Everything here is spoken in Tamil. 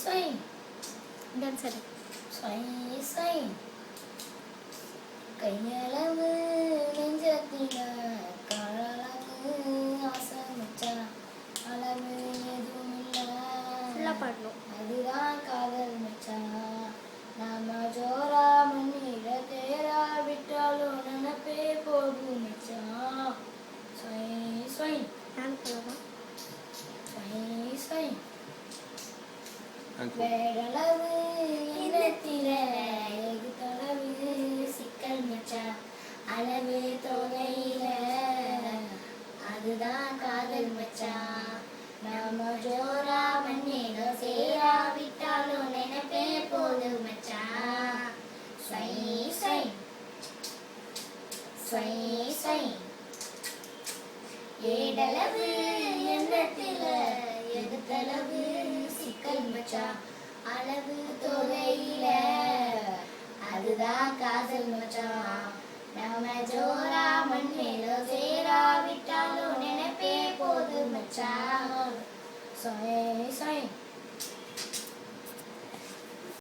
சொய் டான்ஸ் ஆடு. சொய் சொய் கையளவு நெஞ்சத்தில காலளவு ஆசை மச்சான் அளவு எதுவும் இல்ல ஃபுல்லா பாடணும். அதுதான் காதல் மச்சான் நாம ஜோரா மண்ணில தேரா விட்டாலும் நினைப்பே போகும் மச்சான் சொய் சொய் டான்ஸ் பண்ணலாம். சொய் சொய் Uncle. வேறளவு எண்ணத்தில எகுத்தளவு சிக்கல் மச்சான் அளவு தொகையில அதுதான் காதல் மச்சான் நாம ஜோரா மண்ணில சேரா விட்டாலும் நினைப்பே போது மச்சான் ஸ்வை ஸ்வை ஸ்வை ஸ்வை ஏடளவு எண்ணத்தில எகுத்தளவு சிக்கல் மச்சான் அளவு தொகையில அதுதான் காதல் மச்சான் நாம ஜோரா மண்ணில சேரா விட்டாலும் நினைப்பே போது மச்சான் சொய் சொய்